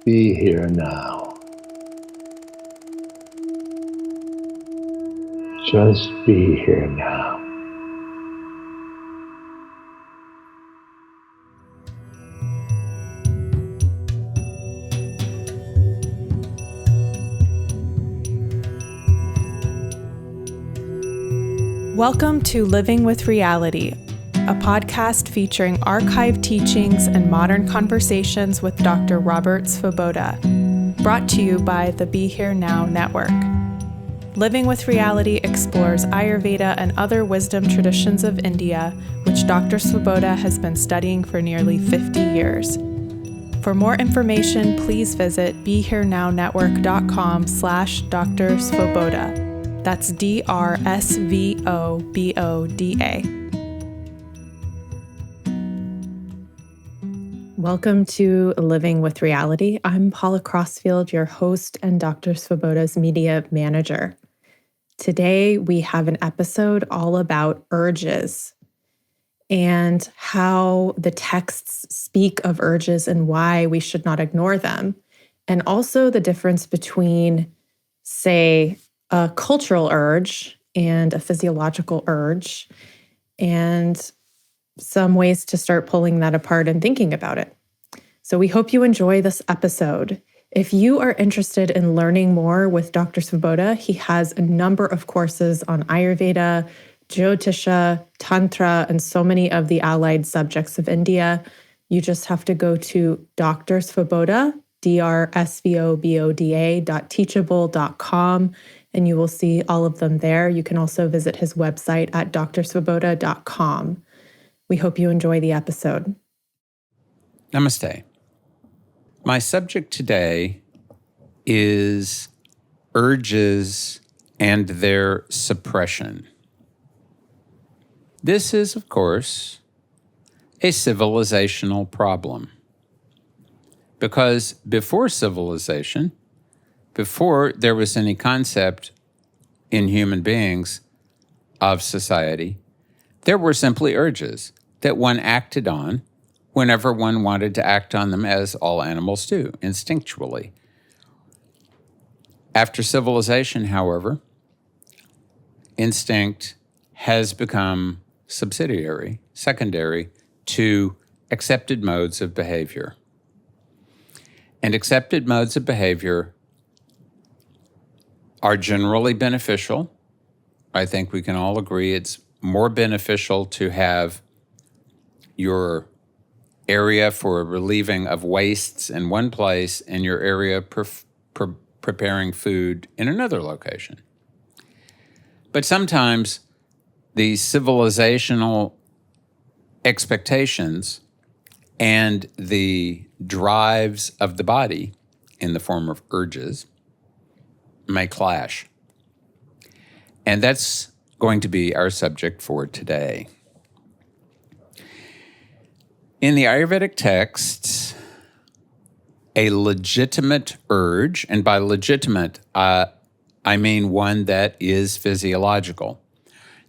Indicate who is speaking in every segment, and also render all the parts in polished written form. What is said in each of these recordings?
Speaker 1: Be here now. Just be here now.
Speaker 2: Welcome to Living with Reality, a podcast featuring archived teachings and modern conversations with Dr. Robert Svoboda, brought to you by the Be Here Now Network. Living with Reality explores Ayurveda and other wisdom traditions of India, which Dr. Svoboda has been studying for nearly 50 years. For more information, please visit BeHereNowNetwork.com/Dr. Svoboda. That's DRSVOBODA. Welcome to Living with Reality. I'm Paula Crossfield, your host and Dr. Svoboda's media manager. Today, we have an episode all about urges and how the texts speak of urges and why we should not ignore them, and also the difference between, say, a cultural urge and a physiological urge, and some ways to start pulling that apart and thinking about it. So we hope you enjoy this episode. If you are interested in learning more with Dr. Svoboda, he has a number of courses on Ayurveda, Jyotisha, Tantra, and so many of the allied subjects of India. You just have to go to Dr. Svoboda, DRSVOBODA.teachable.com, and you will see all of them there. You can also visit his website at drsvoboda.com. We hope you enjoy the episode.
Speaker 3: Namaste. My subject today is urges and their suppression. This is, of course, a civilizational problem. Because before civilization, before there was any concept in human beings of society, there were simply urges that one acted on whenever one wanted to act on them, as all animals do, instinctually. After civilization, however, instinct has become secondary to accepted modes of behavior. And accepted modes of behavior are generally beneficial. I think we can all agree it's more beneficial to have your area for relieving of wastes in one place and your area preparing food in another location. But sometimes the civilizational expectations and the drives of the body in the form of urges may clash. And that's going to be our subject for today. In the Ayurvedic texts, a legitimate urge, and by legitimate, I mean one that is physiological.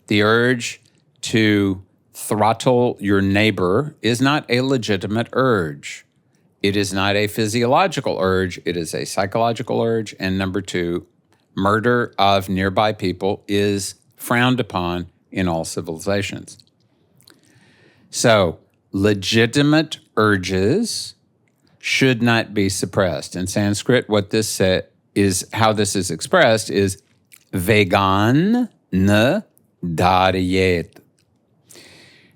Speaker 3: The urge to throttle your neighbor is not a legitimate urge. It is not a physiological urge. It is a psychological urge. And number two, murder of nearby people is frowned upon in all civilizations. So, legitimate urges should not be suppressed. In Sanskrit, what this is, how this is expressed is vegan na dharayet.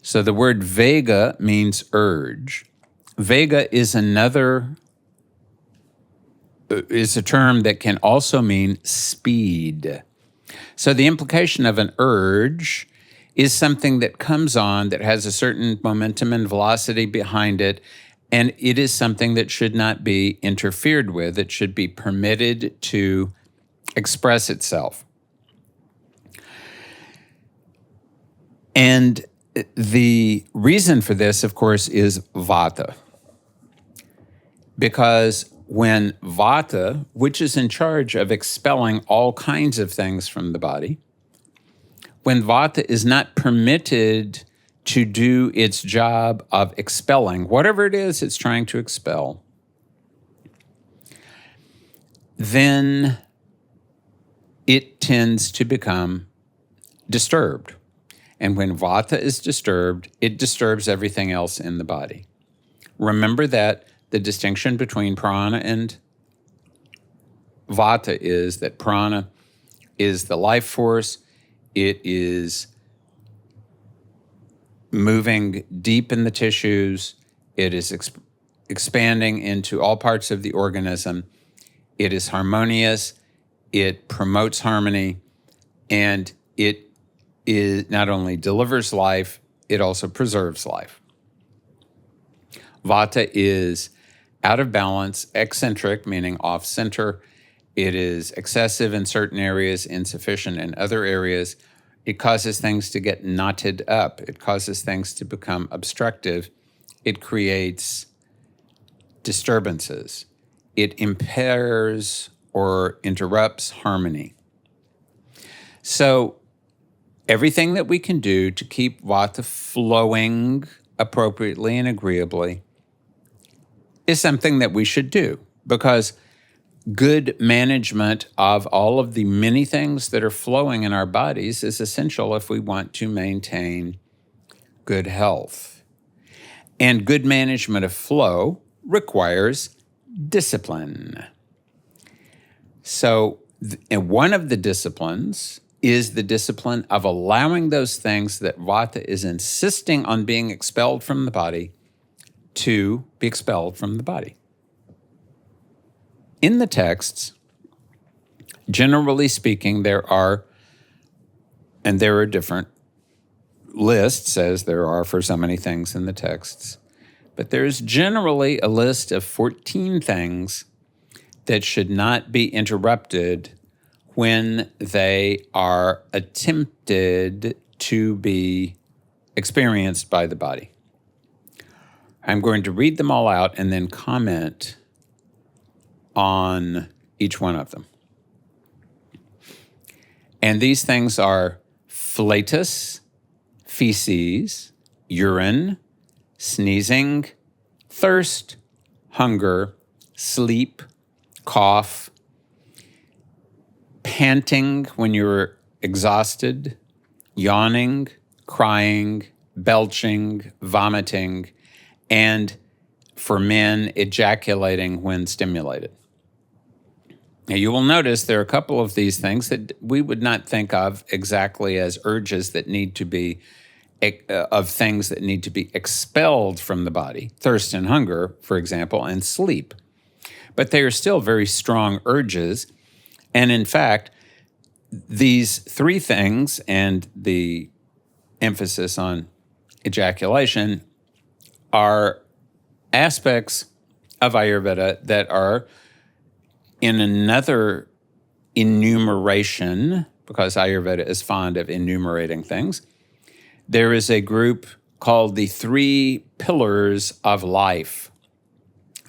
Speaker 3: So the word vega means urge. Vega is a term that can also mean speed. So the implication of an urge is something that comes on that has a certain momentum and velocity behind it, and it is something that should not be interfered with. It should be permitted to express itself. And the reason for this, of course, is vata. Because when vata, which is in charge of expelling all kinds of things from the body, when vata is not permitted to do its job of expelling whatever it is it's trying to expel, then it tends to become disturbed. And when Vata is disturbed, it disturbs everything else in the body. Remember that the distinction between prana and Vata is that prana is the life force. It is moving deep in the tissues. It is expanding into all parts of the organism. It is harmonious. It promotes harmony. And it not only delivers life, it also preserves life. Vata is out of balance, eccentric, meaning off-center. It is excessive in certain areas, insufficient in other areas. It causes things to get knotted up. It causes things to become obstructive. It creates disturbances. It impairs or interrupts harmony. So everything that we can do to keep Vata flowing appropriately and agreeably is something that we should do, because good management of all of the many things that are flowing in our bodies is essential if we want to maintain good health. And good management of flow requires discipline. So, and one of the disciplines is the discipline of allowing those things that Vata is insisting on being expelled from the body to be expelled from the body. In the texts, generally speaking, there are different lists, as there are for so many things in the texts, but there's generally a list of 14 things that should not be interrupted when they are attempted to be experienced by the body. I'm going to read them all out and then comment on each one of them. And these things are flatus, feces, urine, sneezing, thirst, hunger, sleep, cough, panting when you're exhausted, yawning, crying, belching, vomiting, and for men, ejaculating when stimulated. Now, you will notice there are a couple of these things that we would not think of exactly as urges that need to be, of things that need to be expelled from the body. Thirst and hunger, for example, and sleep. But they are still very strong urges. And in fact, these three things and the emphasis on ejaculation are aspects of Ayurveda that are in another enumeration, because Ayurveda is fond of enumerating things. There is a group called the 3 pillars of life.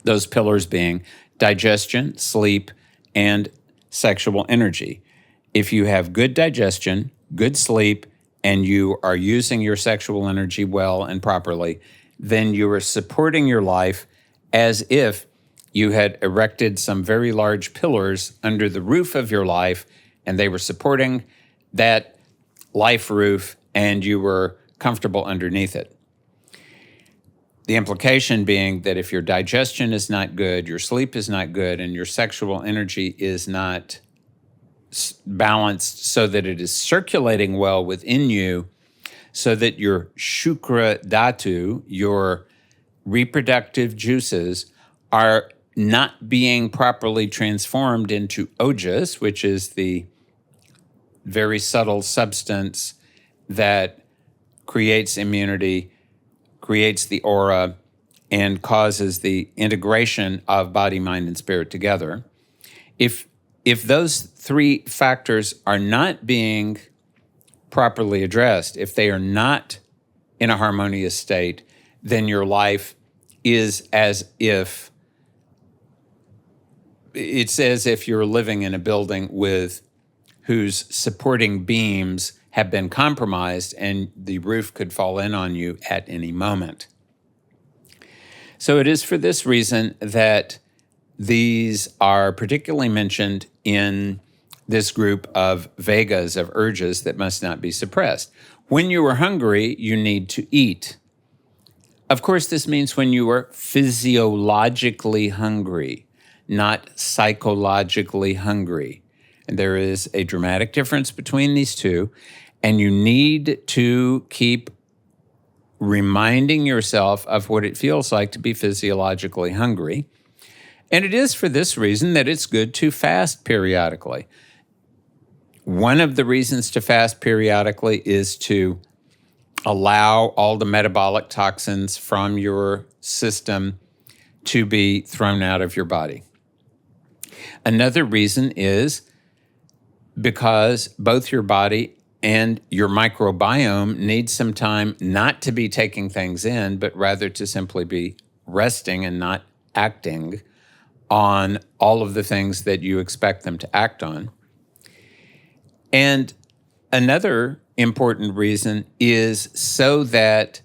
Speaker 3: Those pillars being digestion, sleep, and sexual energy. If you have good digestion, good sleep, and you are using your sexual energy well and properly, then you are supporting your life as if you had erected some very large pillars under the roof of your life, and they were supporting that life roof, and you were comfortable underneath it. The implication being that if your digestion is not good, your sleep is not good, and your sexual energy is not balanced so that it is circulating well within you, so that your shukra dhatu, your reproductive juices, are not being properly transformed into ojas, which is the very subtle substance that creates immunity, creates the aura, and causes the integration of body, mind, and spirit together. If those 3 factors are not being properly addressed, if they are not in a harmonious state, then your life is as if you're living in a building whose supporting beams have been compromised and the roof could fall in on you at any moment. So it is for this reason that these are particularly mentioned in this group of vegas, of urges that must not be suppressed. When you are hungry, you need to eat. Of course, this means when you are physiologically hungry, not psychologically hungry. And there is a dramatic difference between these two. And you need to keep reminding yourself of what it feels like to be physiologically hungry. And it is for this reason that it's good to fast periodically. One of the reasons to fast periodically is to allow all the metabolic toxins from your system to be thrown out of your body. Another reason is because both your body and your microbiome needs some time not to be taking things in, but rather to simply be resting and not acting on all of the things that you expect them to act on. And another important reason is so that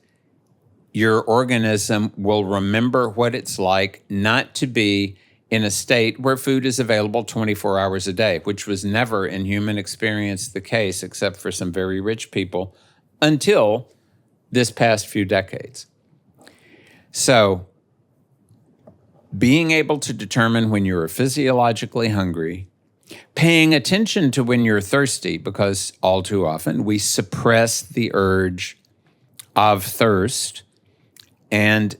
Speaker 3: your organism will remember what it's like not to be in a state where food is available 24 hours a day, which was never in human experience the case except for some very rich people until this past few decades. So, being able to determine when you're physiologically hungry, paying attention to when you're thirsty, because all too often we suppress the urge of thirst, and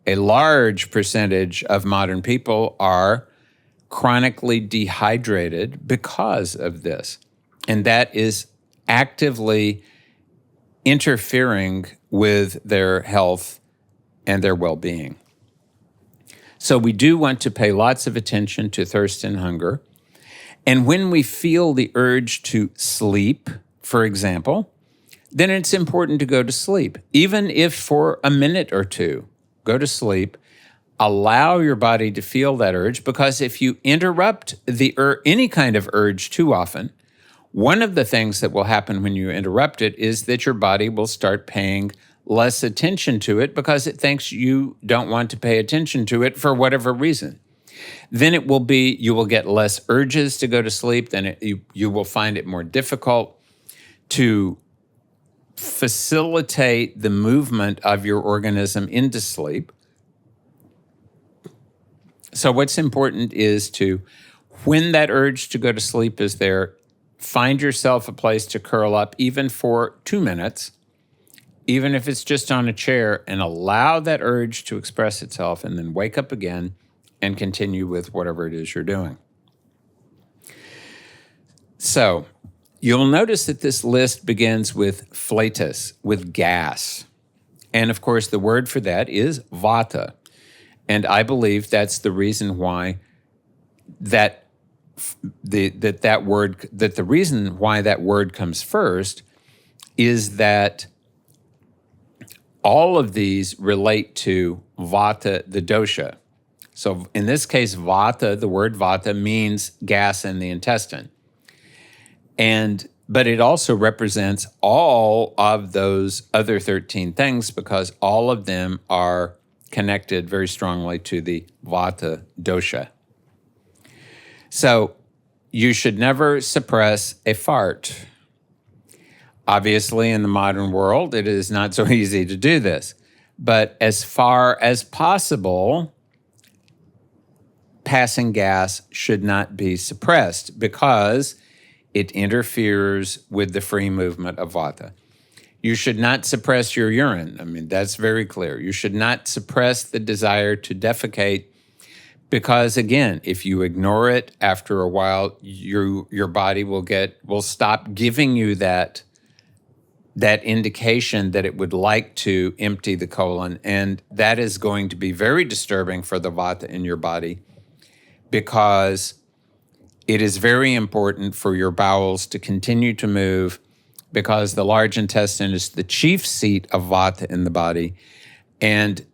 Speaker 3: a large percentage of modern people are chronically dehydrated because of this. And that is actively interfering with their health and their well-being. So we do want to pay lots of attention to thirst and hunger. And when we feel the urge to sleep, for example, then it's important to go to sleep. Even if for a minute or two, go to sleep, allow your body to feel that urge, because if you interrupt any kind of urge too often, one of the things that will happen when you interrupt it is that your body will start paying less attention to it because it thinks you don't want to pay attention to it for whatever reason. Then you will get less urges to go to sleep, then you will find it more difficult to facilitate the movement of your organism into sleep. So what's important is to, when that urge to go to sleep is there, find yourself a place to curl up even for 2 minutes, even if it's just on a chair, and allow that urge to express itself, and then wake up again and continue with whatever it is you're doing. So you'll notice that this list begins with flatus, with gas. And of course, the word for that is vata. And I believe that's the reason why the reason why that word comes first is that all of these relate to vata, the dosha. So in this case, vata, the word vata means gas in the intestine. But it also represents all of those other 13 things because all of them are connected very strongly to the vata dosha. So you should never suppress a fart. Obviously, in the modern world, it is not so easy to do this. But as far as possible, passing gas should not be suppressed because it interferes with the free movement of vata. You should not suppress your urine. I mean, that's very clear. You should not suppress the desire to defecate because, again, if you ignore it, after a while, your body will stop giving you that indication that it would like to empty the colon. And that is going to be very disturbing for the vata in your body because it is very important for your bowels to continue to move because the large intestine is the chief seat of vata in the body. And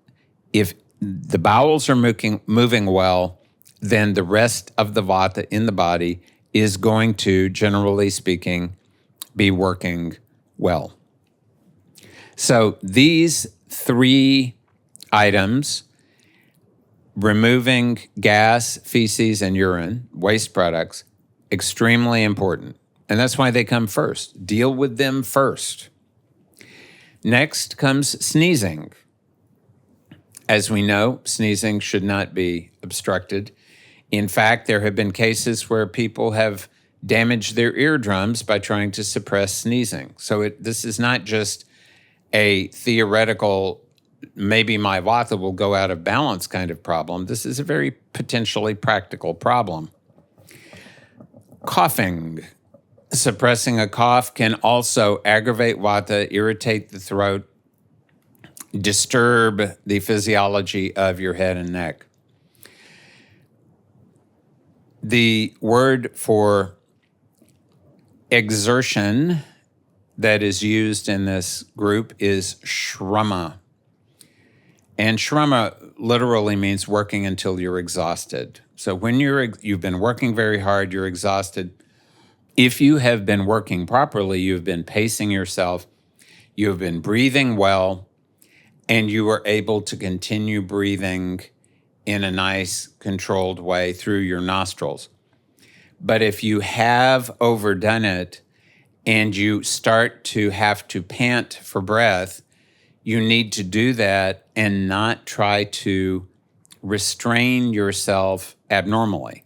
Speaker 3: if the bowels are moving well, then the rest of the vata in the body is going to, generally speaking, be working well. So these 3 items removing gas, feces, and urine, waste products, extremely important. And that's why they come first. Deal with them first. Next comes sneezing. As we know, sneezing should not be obstructed. In fact, there have been cases where people have damaged their eardrums by trying to suppress sneezing. So this is not just a theoretical, maybe my vata will go out of balance kind of problem. This is a very potentially practical problem. Coughing. Suppressing a cough can also aggravate vata, irritate the throat, disturb the physiology of your head and neck. The word for exertion that is used in this group is shrama. And shrama literally means working until you're exhausted. So when you've been working very hard, you're exhausted. If you have been working properly, you've been pacing yourself, you have been breathing well, and you are able to continue breathing in a nice, controlled way through your nostrils. But if you have overdone it and you start to have to pant for breath, you need to do that and not try to restrain yourself abnormally.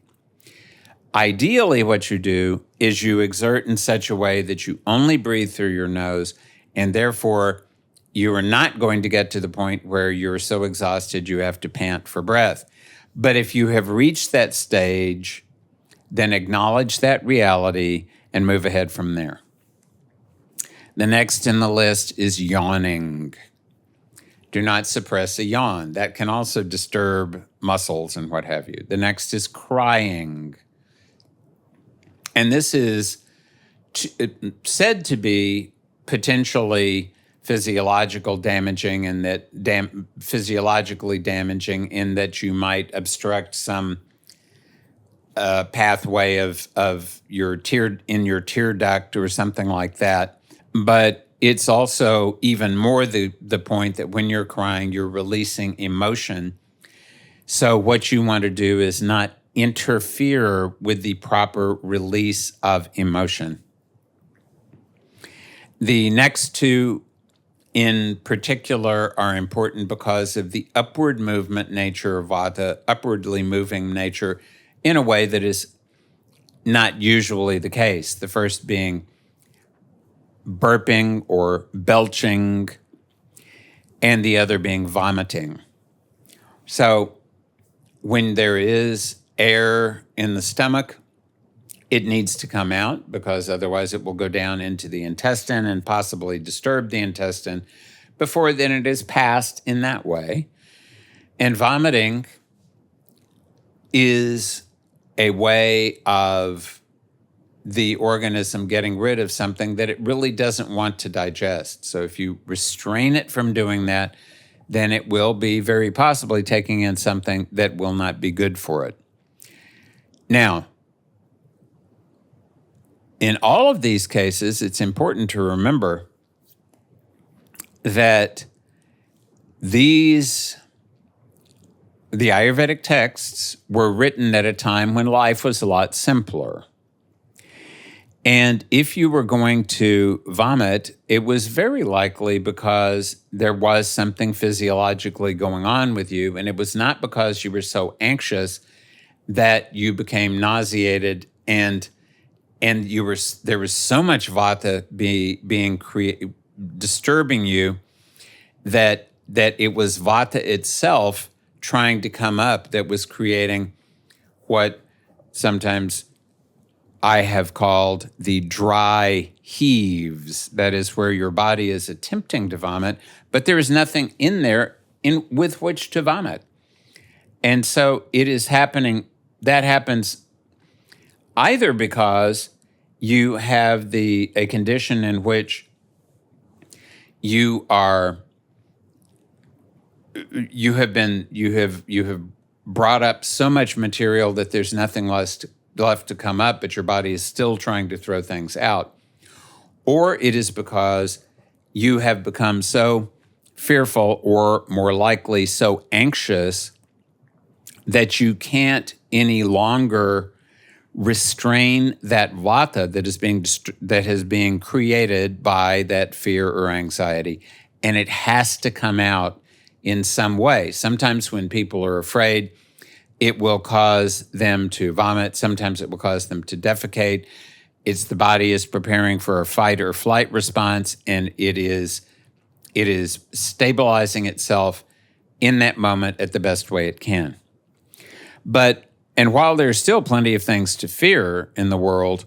Speaker 3: Ideally, what you do is you exert in such a way that you only breathe through your nose, and therefore you are not going to get to the point where you're so exhausted you have to pant for breath. But if you have reached that stage, then acknowledge that reality and move ahead from there. The next in the list is yawning. Do not suppress a yawn. That can also disturb muscles and what have you. The next is crying. And this is said to be potentially physiologically damaging in that you might obstruct some pathway of your tear duct or something like that. But it's also even more the point that when you're crying, you're releasing emotion. So what you want to do is not interfere with the proper release of emotion. The next two in particular are important because of the upward movement nature of vata, upwardly moving nature in a way that is not usually the case. The first being burping or belching, and the other being vomiting. So when there is air in the stomach, it needs to come out because otherwise it will go down into the intestine and possibly disturb the intestine before then it is passed in that way. And vomiting is a way of the organism getting rid of something that it really doesn't want to digest. So if you restrain it from doing that, then it will be very possibly taking in something that will not be good for it. Now, in all of these cases, it's important to remember that the Ayurvedic texts were written at a time when life was a lot simpler. And if you were going to vomit, it was very likely because there was something physiologically going on with you, and it was not because you were so anxious that you became nauseated and there was so much vata disturbing you that it was vata itself trying to come up that was creating what sometimes I have called the dry heaves. That is where your body is attempting to vomit, but there is nothing in there with which to vomit. And so it is happening. That happens either because you have a condition in which you have brought up so much material that there's nothing left to come up, but your body is still trying to throw things out. Or it is because you have become so fearful or more likely so anxious that you can't any longer restrain that vata that is being created by that fear or anxiety, and it has to come out in some way. Sometimes when people are afraid, it will cause them to vomit. Sometimes it will cause them to defecate. The body is preparing for a fight or flight response, and it is stabilizing itself in that moment at the best way it can. And while there's still plenty of things to fear in the world,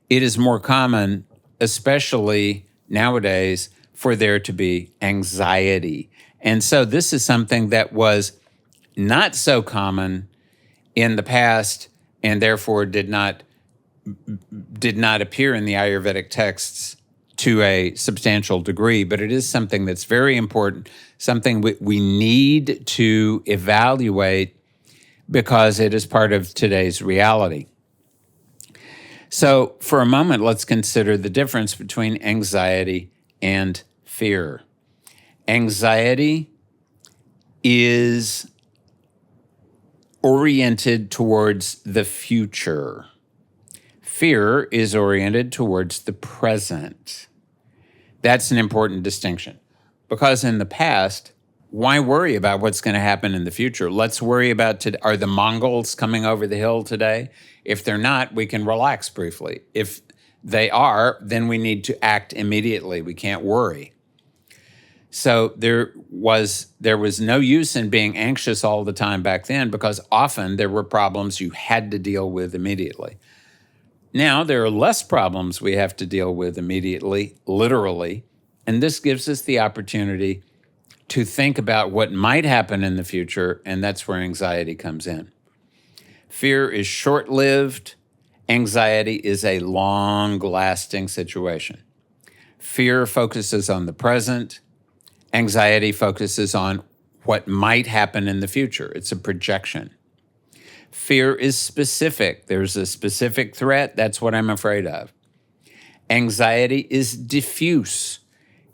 Speaker 3: it is more common, especially nowadays, for there to be anxiety. And so this is something that was not so common in the past, and therefore did not appear in the Ayurvedic texts to a substantial degree, but it is something that's very important, something we need to evaluate because it is part of today's reality. So for a moment, let's consider the difference between anxiety and fear. Anxiety is oriented towards the future. Fear is oriented towards the present. That's an important distinction, because in the past, why worry about what's going to happen in the future? Let's worry about today. Are the Mongols coming over the hill today? If they're not, we can relax briefly. If they are, then we need to act immediately. We can't worry. So there was no use in being anxious all the time back then, because often there were problems you had to deal with immediately. Now there are less problems we have to deal with immediately, literally, and this gives us the opportunity to think about what might happen in the future, and that's where anxiety comes in. Fear is short-lived. Anxiety is a long-lasting situation. Fear focuses on the present. Anxiety focuses on what might happen in the future. It's a projection. Fear is specific. There's a specific threat. That's what I'm afraid of. Anxiety is diffuse.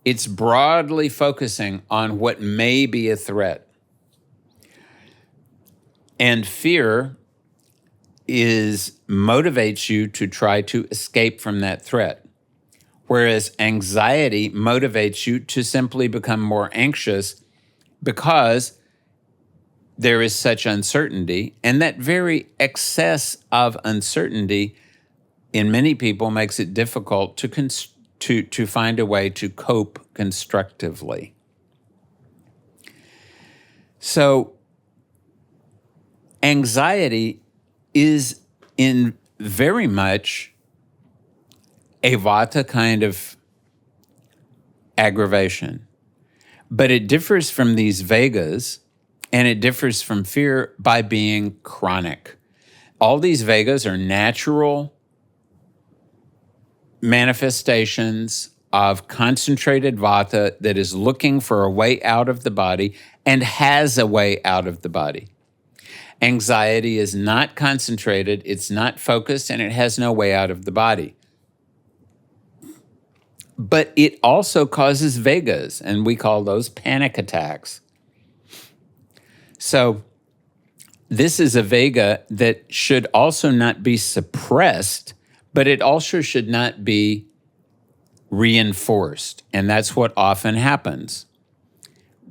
Speaker 3: It's broadly focusing on what may be a threat. And fear motivates you to try to escape from that threat, whereas anxiety motivates you to simply become more anxious because there is such uncertainty, and that very excess of uncertainty in many people makes it difficult to find a way to cope constructively. So anxiety is in very much a vata kind of aggravation, but it differs from these vegas, and it differs from fear by being chronic. All these vegas are natural manifestations of concentrated vata that is looking for a way out of the body and has a way out of the body. Anxiety is not concentrated, it's not focused, and it has no way out of the body. But it also causes vegas, and we call those panic attacks. So this is a vega that should also not be suppressed, but it also should not be reinforced. And that's what often happens,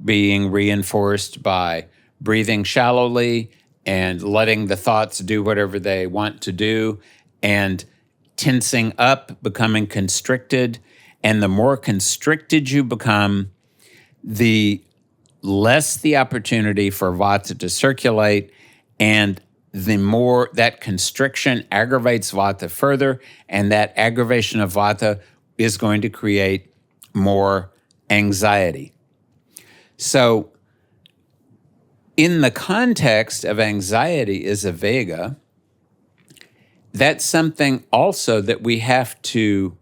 Speaker 3: being reinforced by breathing shallowly and letting the thoughts do whatever they want to do, and tensing up, becoming constricted. And the more constricted you become, the less the opportunity for vata to circulate, and the more that constriction aggravates vata further, and that aggravation of vata is going to create more anxiety. So in the context of anxiety as a vega, that's something also that we have to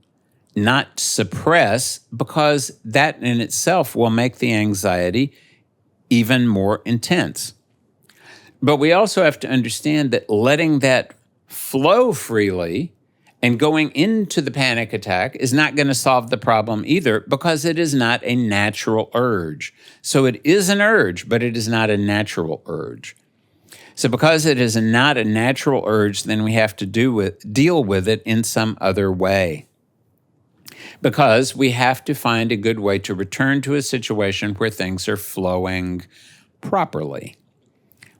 Speaker 3: not suppress, because that in itself will make the anxiety even more intense. But we also have to understand that letting that flow freely and going into the panic attack is not going to solve the problem either, because it is not a natural urge. So it is an urge, but it is not a natural urge. So because it is not a natural urge, then we have to deal with it in some other way. Because we have to find a good way to return to a situation where things are flowing properly.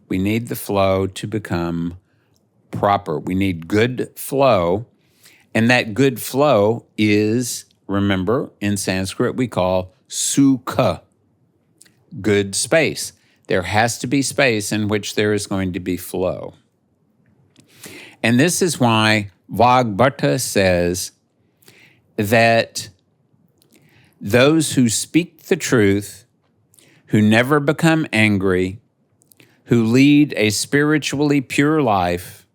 Speaker 3: We need the flow to become proper. We need good flow. And that good flow is, remember, in Sanskrit we call sukha, good space. There has to be space in which there is going to be flow. And this is why Vagbhata says that those who speak the truth, who never become angry, who lead a spiritually pure life,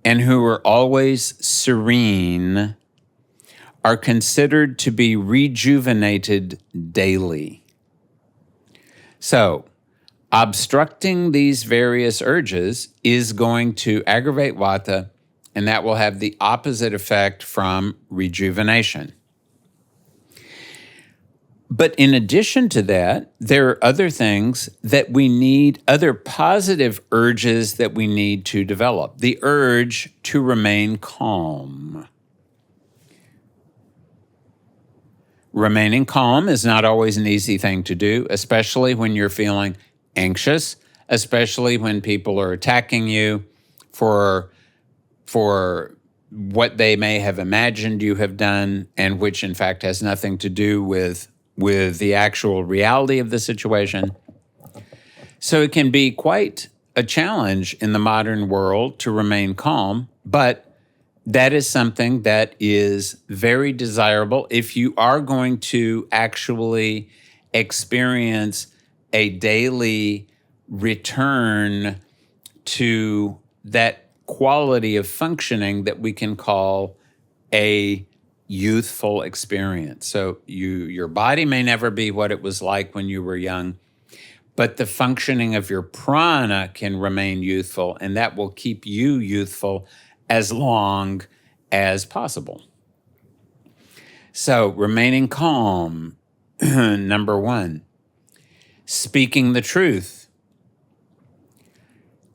Speaker 3: and who are always serene, are considered to be rejuvenated daily. So, obstructing these various urges is going to aggravate vata, and that will have the opposite effect from rejuvenation. But in addition to that, there are other things that we need, other positive urges that we need to develop. The urge to remain calm. Remaining calm is not always an easy thing to do, especially when you're feeling anxious, especially when people are attacking you for what they may have imagined you have done, and which in fact has nothing to do with the actual reality of the situation. So it can be quite a challenge in the modern world to remain calm, but that is something that is very desirable if you are going to actually experience a daily return to that quality of functioning that we can call a youthful experience. So your body may never be what it was like when you were young, but the functioning of your prana can remain youthful, and that will keep you youthful as long as possible. So remaining calm, number one. Speaking the truth.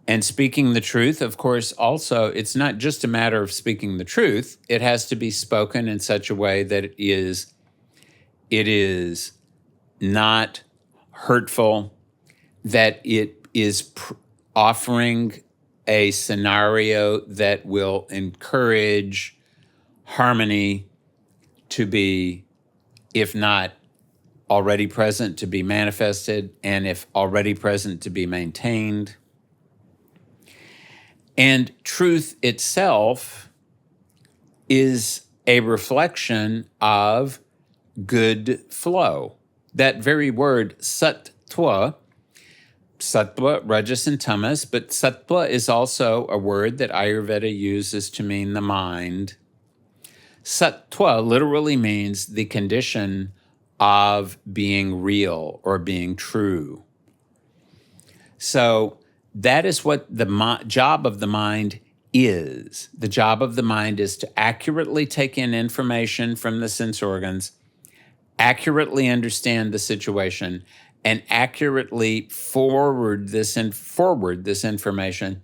Speaker 3: And speaking the truth, of course, also, it's not just a matter of speaking the truth. It has to be spoken in such a way that it is not hurtful, that it is offering a scenario that will encourage harmony to be, if not already present, to be manifested, and if already present, to be maintained. And truth itself is a reflection of good flow. That very word, sattva, rajas, and tamas, but sattva is also a word that Ayurveda uses to mean the mind. Sattva literally means the condition of being real or being true. So that is what the job of the mind is. The job of the mind is to accurately take in information from the sense organs, accurately understand the situation, and accurately forward this information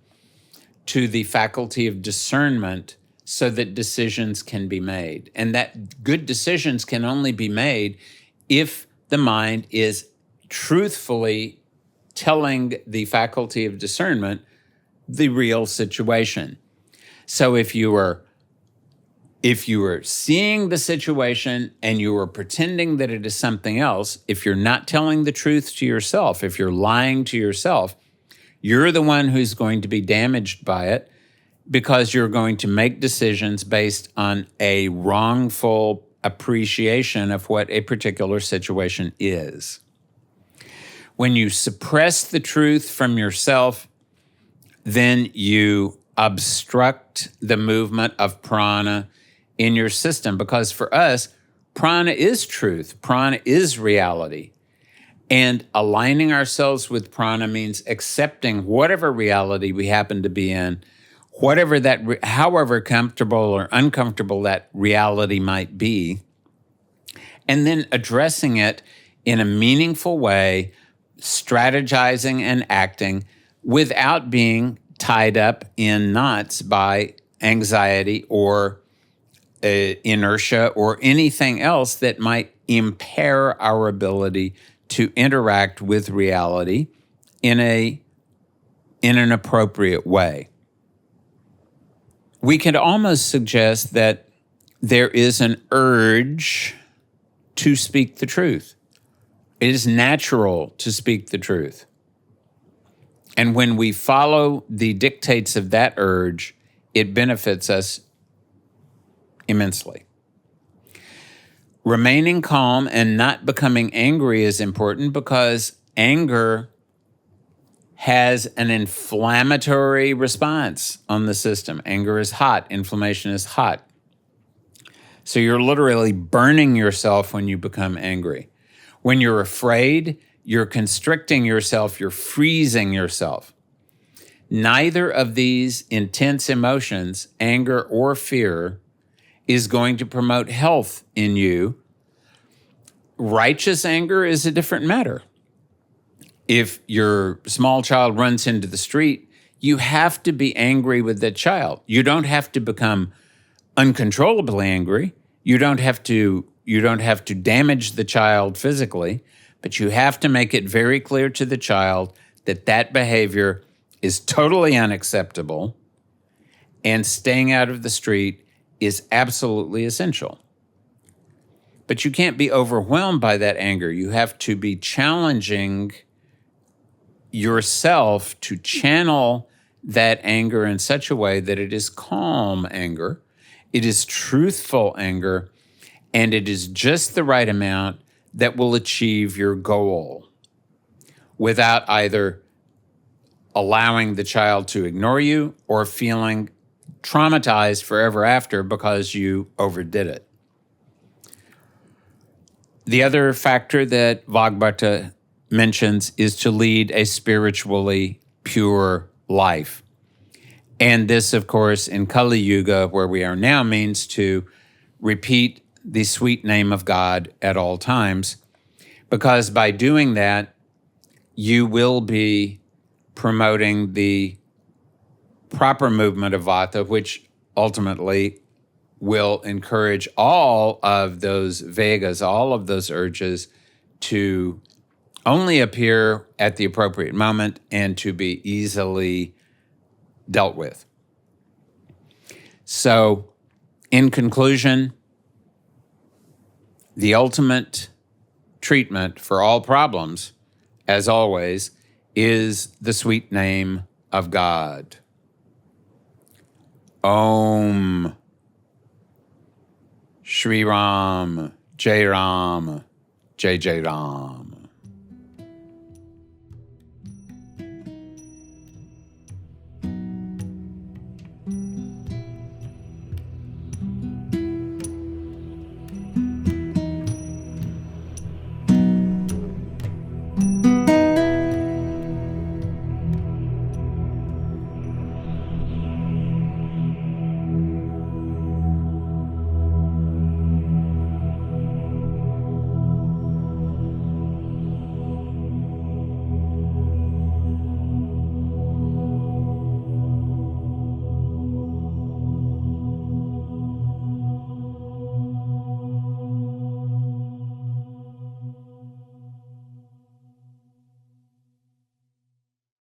Speaker 3: to the faculty of discernment so that decisions can be made. And that good decisions can only be made if the mind is truthfully telling the faculty of discernment the real situation. So if you are seeing the situation and you are pretending that it is something else, if you're not telling the truth to yourself, if you're lying to yourself, you're the one who's going to be damaged by it, because you're going to make decisions based on a wrongful appreciation of what a particular situation is. When you suppress the truth from yourself, then you obstruct the movement of prana in your system, because for us, prana is truth, prana is reality. And aligning ourselves with prana means accepting whatever reality we happen to be in, however comfortable or uncomfortable that reality might be, and then addressing it in a meaningful way, strategizing and acting without being tied up in knots by anxiety or inertia or anything else that might impair our ability to interact with reality in an appropriate way. We could almost suggest that there is an urge to speak the truth. It is natural to speak the truth. And when we follow the dictates of that urge, it benefits us immensely. Remaining calm and not becoming angry is important because anger has an inflammatory response on the system. Anger is hot. Inflammation is hot. So you're literally burning yourself when you become angry. When you're afraid, you're constricting yourself, you're freezing yourself. Neither of these intense emotions, anger or fear, is going to promote health in you. Righteous anger is a different matter. If your small child runs into the street, you have to be angry with that child. You don't have to become uncontrollably angry. You don't have to damage the child physically, but you have to make it very clear to the child that that behavior is totally unacceptable and staying out of the street is absolutely essential. But you can't be overwhelmed by that anger. You have to be challenging yourself to channel that anger in such a way that it is calm anger, it is truthful anger, and it is just the right amount that will achieve your goal without either allowing the child to ignore you or feeling traumatized forever after because you overdid it. The other factor that Vagbhata mentions is to lead a spiritually pure life. And this, of course, in Kali Yuga, where we are now, means to repeat the sweet name of God at all times, because by doing that, you will be promoting the proper movement of Vata, which ultimately will encourage all of those Vegas, all of those urges to only appear at the appropriate moment and to be easily dealt with. So, in conclusion, the ultimate treatment for all problems, as always, is the sweet name of God. Om Shri Ram, Jai Ram, Jai Jai Ram.